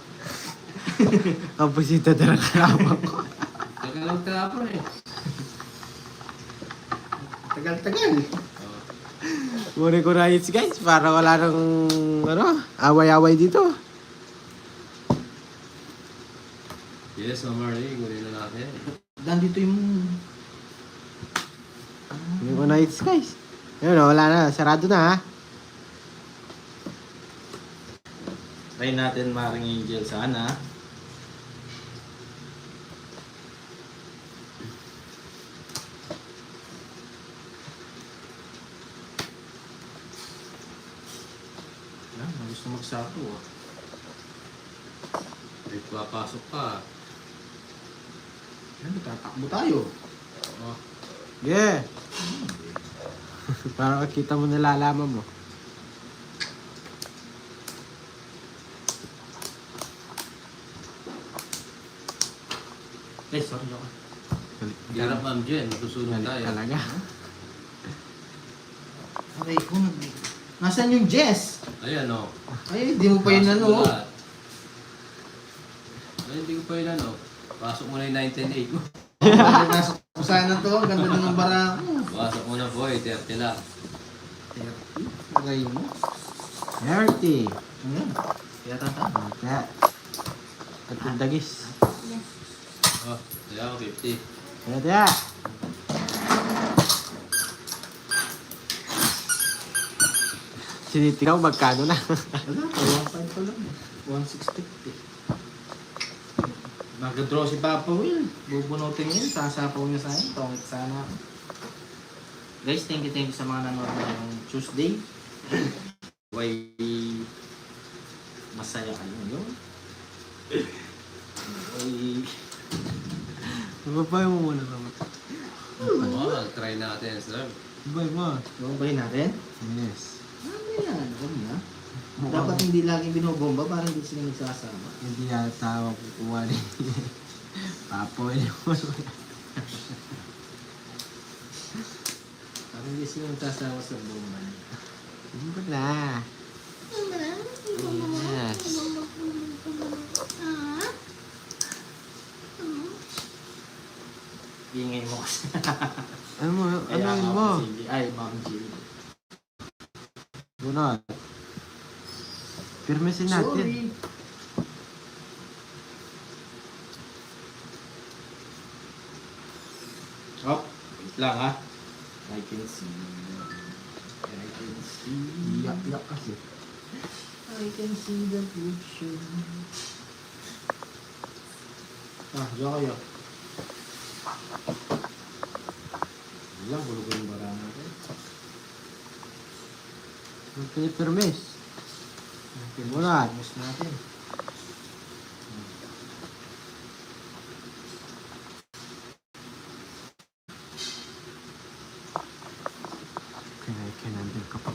Kapusita na lang kalaban ko. Nagkalang tapon eh. Tagal-tagal. Muna ko na hits guys para wala nang away-away dito. Yes, Ma'am Marley. Kunin na natin. Nandito yung... Muna ko na hits guys. Yun wala na. Sarado na ha. Try natin Maring Angel sana. Yan, gusto magsato ah. May papasok pa. Yan, tatakbo tayo. Oh, Yeah. Para kita mo nalalaman mo. Sorry ako. hirap ma'am Jen, matusunog Galit tayo. talaga. Aray ko, nasaan yung Jess? Ayan o. Ay, di mo pa yun ano. Oh. Ay, hindi ko pa yun ano. Pasok mo na yung 19.8 mo. Nasa kusana to, ang ganda na ng bara ko. Pasok mo na boy, 30 lang. Aray mo. 30. Ayan. Kaya tata. Kaya. At yung dagis. Oh, kaya ako 50. Kaya kaya. Sinitigaw, magkano na? Wala, 1.5 pa lang. 160. Nag-draw si Papa Will. Bubunutin yun. Sasapaw niya sa akin. Tongit sana. Guys, thank you sa mga nanonood ngayong Tuesday. Way masaya kayo ngayon. Way Babay mo muna naman. Oh, try natin, sir. Babay mo. Bumabahin natin. Yes. Ano yan? Huwag na. Dapat hindi laging binobomba para hindi sila nagsasama. Hindi yata ako kukuha ni Papoy naman. Para hindi sila nagsasama sa bomba. Hindi na. Yes. Ingay mo kasi. Ano mo? Ano Kaya yun ako mo? si ay, Ma'am Jill. Bunot. Pirmesin natin. Sorry. Oh, wait lang ha. I can see. I can see. Iyak-iyak kasi. I can see the future. Diyan kayo. Ilang bulugan yung bara natin. Pinipirmis. Wala. Mas natin. Kinandil ka pa.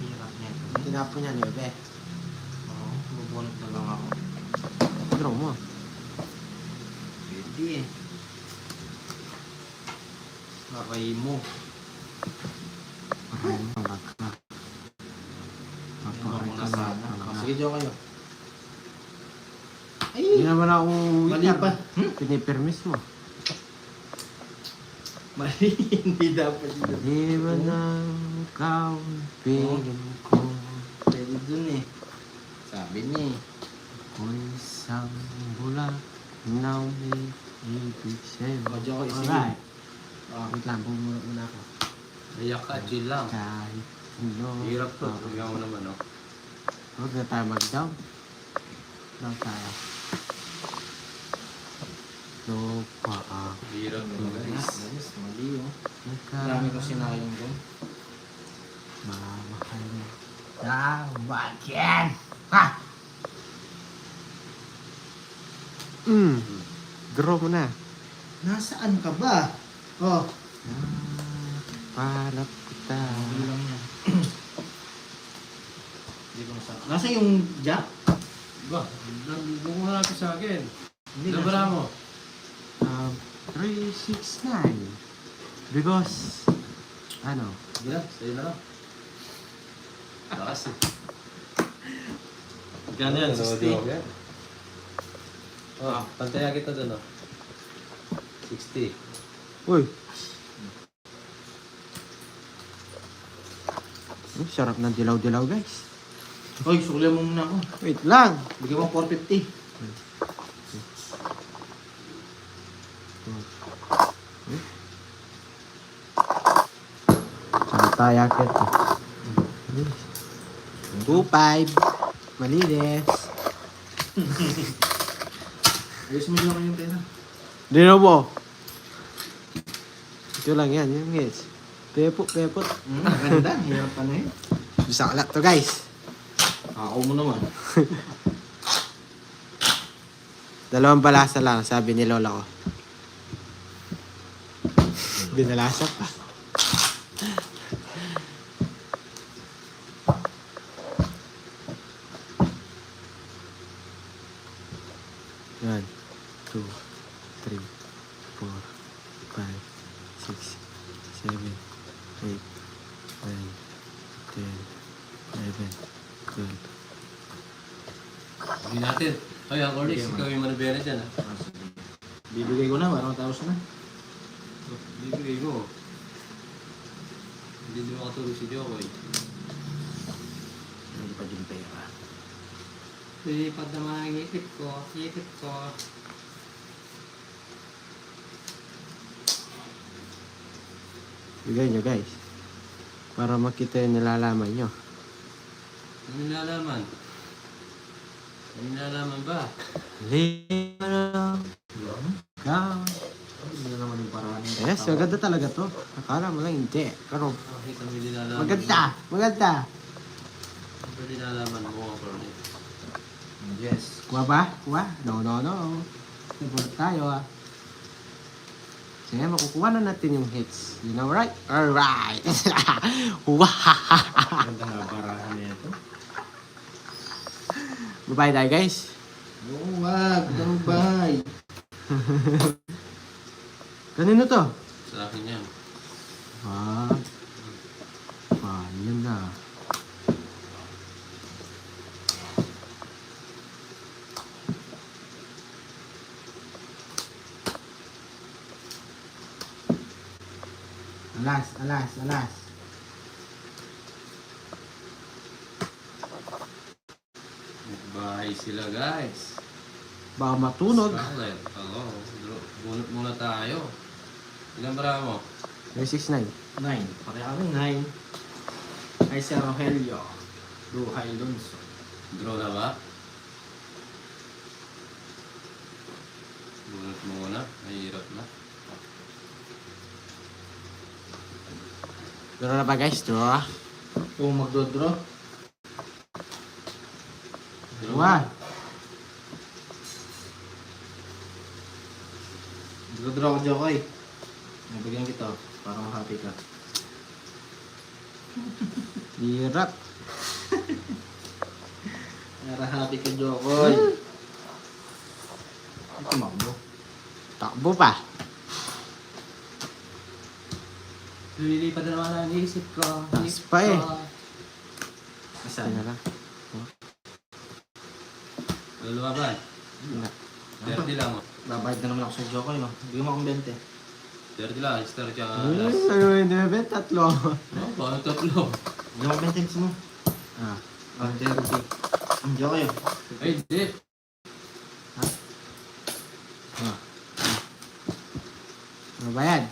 Hirap nito. Tinapon niya ni Bebe. Oo, bubunot na lang ako. Draw mo. Pwede eh. Aray mo. Aray mo, baka. Paparay ka na. Sige, diyo kayo. Hindi Ay! naman ako Mali pa. Pinipirmis mo. Mali, hindi dapat dito. Di ba na ikaw piling ko? Pwede dun eh. Sabi niya eh. Ako'y isang bula na may ibig sa'yo. O, diyo kayo. Sige. Alright. Ah, Wait lang, bumulot muna ako. Iyak ka, chill lang. Kahit ano. Hirap to. Tingnan mo naman, oh. Huwag na tayo mag-down. Down tayo. Lupa ang Hirap to, guys. guys, mali oh. nagkaroon. Marami ko sinayang dun. Mamahal na bagyan. Ha! Draw mo na. Nasaan ka ba? Oh. Para kita. Hindi lang yan. Hindi ko nasa... Nasa yung jack? Ba, bukong natin sa akin. Hindi Labara mo. 369. Because, ano, Sige lang, sa'yo na lang. Lakas eh. Gano'n yan, 60. Oh, pantaya kita dun, oh. 60. uy. Sarap ng dilaw-dilaw, guys. Hoy, sukli mo muna ako. Wait lang. Bigyan mo 450. Saan tayo akit? 2-5. Malinis. Ayos mo lang yung pera. Di na po. Ito lang yan, yung hits. Pepot. Maganda. Hirap pa na yun. Bisa ka lang to guys. Ako mo naman. Dalawang balasa lang, sabi ni lola ko. Binalasa pa. Yan. 2, 3, 4, 5, 6, 7, 8, 9, 10, 11, 12. Hindi natin. Ay, ang Orix, ikaw yung manabera dyan ah. Bibigay ko na, parang matapos na. Bibigay ko. Hindi mo makatulog si Jokoy. Hindi pa yung pera. Lilipad naman ang ipit ko. Bigay nyo guys. Para makita yung nilalaman nyo. Ano nilalaman? Ano nilalaman ba? Limanang gawin. Hindi na naman yung paraan. Yes, maganda talaga to. Akala mo lang hindi. Pero Bakit kami nilalaman? maganda. Ano nilalaman mo mga Orix? Yes. Kuha ba? Kuha? No. Nagulat tayo ah. Sige, makukuha na natin yung hits. You know, right? Alright. Wow. Ganda nga barahan niya ito. Bye-bye tayo guys. Oo, wag. Ganun bahay. Kanino to? Sa akin yan. Yun na. Alas. Bahay sila guys. Baka matunog. Scarlet. Oo. Bunot muna tayo. Ilan bara mo? May 6-9. 9. Pare kami 9. Ay si Rogelio. Duhay Lonso. Draw na ba? Bunot muna. Mahirap na. Pero na ba guys? Draw. Kung magdodraw. Kuha. Magdodraw ko Jokoy. Nabigyan kita. Parang happy ka. Hirap. Para happy ka Jokoy. Ito tumakbo. Takbo pa. Lilipad na naman ang isip ko. Taas pa eh. Asan? Tingnan lang. Luluwaban. 30 lang. Oh. Babayad na naman ako sa Jokoy. No? Bigyan mo akong 20. 30 lang. Star siya. Ano yung 9? Tatlo. Oh, paano tatlo? Bigyan mo 20 gusto mo. Ah. Ah, 30. Ang Jokoy. Ay, di. Ano bayad?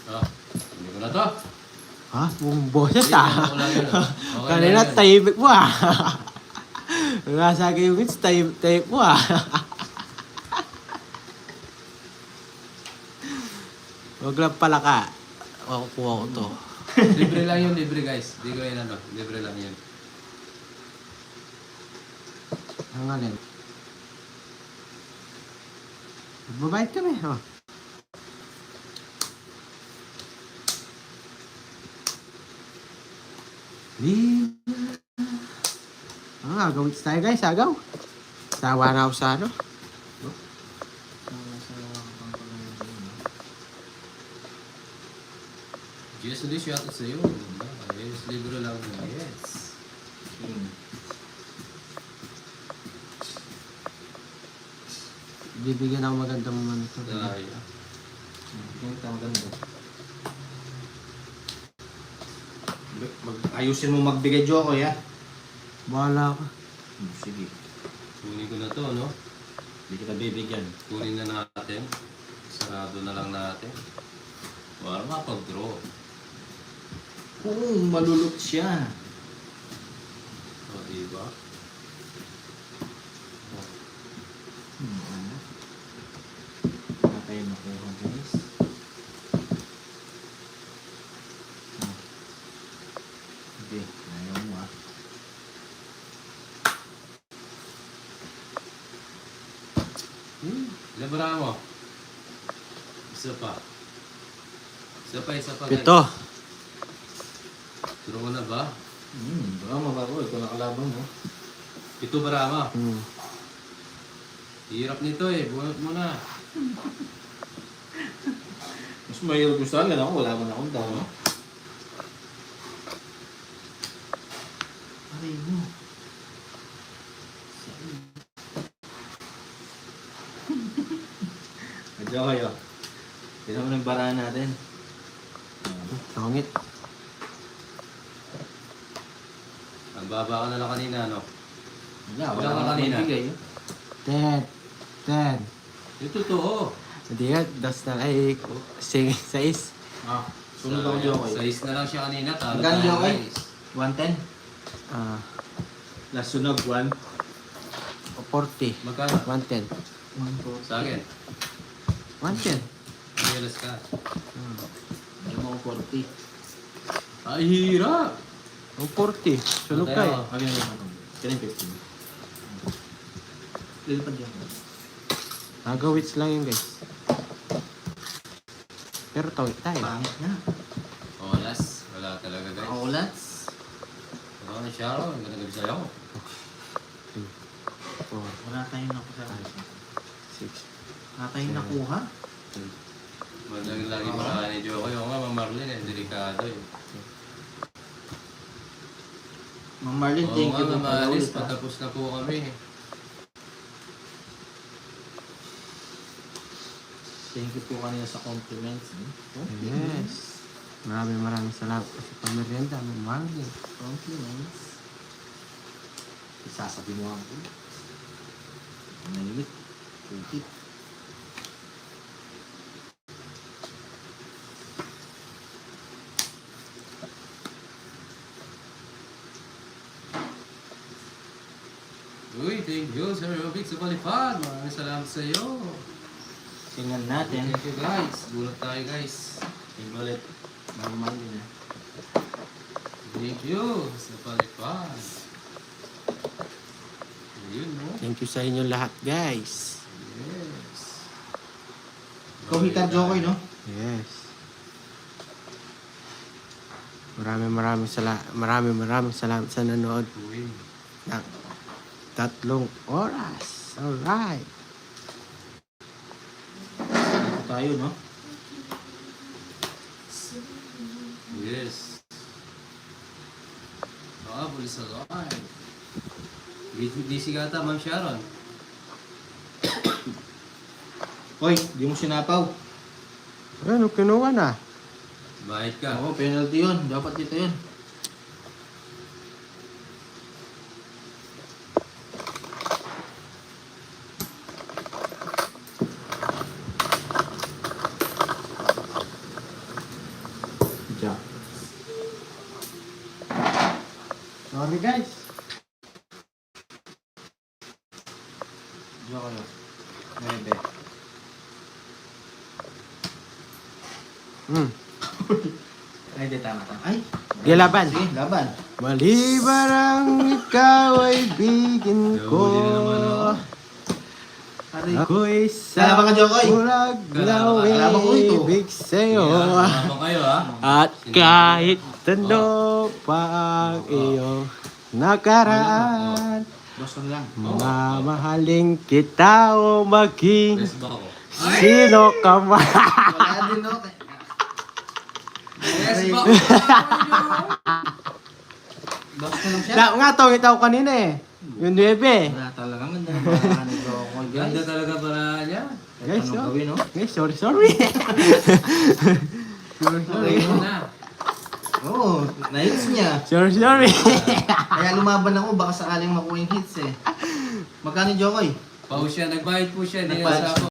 Oh, hindi ko na to. Ha? Buong boses Hindi, ah. wala yun. Okay Kanina na yun. tahimik mo ah. Nasa akin yung hits, tahimik mo ah. Huwag lang pala ka. Makukuha ko to. Libre lang yun, libre guys. Hindi ko yun ano. Libre lang yun. Ang alin. Magbabayad kami. Oh. Agawin tayo guys, agaw. Tawa na ako sa ano. Yes, ulit siya ito sa'yo. Yes, libre lang yun. Yes. Bibigyan ako magandang manito. Dahil. Bigyan kita maganda. Ayusin mo magbigay Jokoy ha. Bahala ka. Sige. Kunin ko na to, no? Hindi kita bibigyan. Kunin na natin. Sarado na lang natin. Para makapag-draw. Oo, malulot siya. O, diba? Ano? Wala tayo makuha, guys. Hindi, ayaw mo ah. Ilan ba mo? Isa pa. Isa pa, guys. Pito. Draw mo na ba? Baka mabago. Ito nakalaban mo. Ito barama. Hmm. Hirap nito eh. Bunot mo na. Mas mahirap gusto agad ako. Wala man akong tao. Aray mo. Medyo kayo. Tignan mo ng baraan natin. Sungit. Ang baba ka na lang kanina, no? Wala Wala ka akong kanina. magbigay. 10. Yung totoo. Hindi nga, dos na ay 6. Sunod ako dyan kayo. Size na lang siya kanina. Talo Magkano tayo, Jokoy? guys. 110. Ah, Last sunog 1. 40. Magkano? 110. 140. Sa akin. 110. Mayalas ka. Ayaw mo akong 40. Ay, hirap! Ang 40. Sunog ka eh. Kami na naman. Kaya 15. Lilipad dyan. Nagawits lang yun guys. Pero tawid tayo. Pangit na. Olas. Wala talaga, guys. Maulats. Ano na siya, Ron? Ganda gabi sa'yo. 4, Wala tayong nakuha. 6. Wala tayong nakuha. Madaling lagi marami ni Jokoy. Oo nga, Ma'am Marlene eh. Delikado eh. Ma'am Marlene, Oo thank nga, you po Ma'am pala Alice. ulit, ha. Patapos na po kami. Thank you po kanina sa compliments. Yes. Maraming salamat sa pamerienda. Marlene. Compliments. Isasabi mo ako. Nainit. Putit. Uy, thank you, Sir Robic sa palipad. Maraming salamat sa iyo. Tingnan natin. Thank you, guys. Gulat tayo, guys. Tingnan ulit. Ma'am Marlene, ha. Thank you sa palipad. Ayun, no? Thank you sa inyo lahat guys. Yes. Ikaw, Hitar Jokoy, no? Yes. Maraming salamat sa nanood Uy. ng 3 oras. Alright. Ito tayo, no? Yes. Bulis sa live. Di sigata, Ma'am Sharon. Hoy, di mo sinapaw. Ano, kinuha na. Bahit ka. Oo, penalty yun. Dapat dito yun. Diyan. Sorry guys. Diyan kayo. 9. Ay, di tama. Ay! Di laban. Sige, laban. Malibarang ikaw ay bigin ko. Nahuli na naman ako. Aray. Ako'y Kalaban ka, Jokoy. bulag na Kalaban ko ito. ibig sa'yo. Tama kayo, ha? At kahit ano pa ang iyong nakaraan, Boston lang. mamahalin kita o maging Best ba ako? sino ka man. Wala din, no? Best ba Boston lang siya. Nga tawag itaw kanina eh. Yung 9. Wala talaga. Ganda ng paraan ni Jokoy, guys. Ganda talaga para niya. Kahit Guys, anong oh. gawin, no? Okay, sorry. Okay, Ayun no? na. Oo, na-hits niya. Sure. Kaya lumaban ako, baka sakaling makuha yung hits eh. Magkano, Jokoy? Pau siya, nagbayad po siya. Nagbayad Nilasa ako.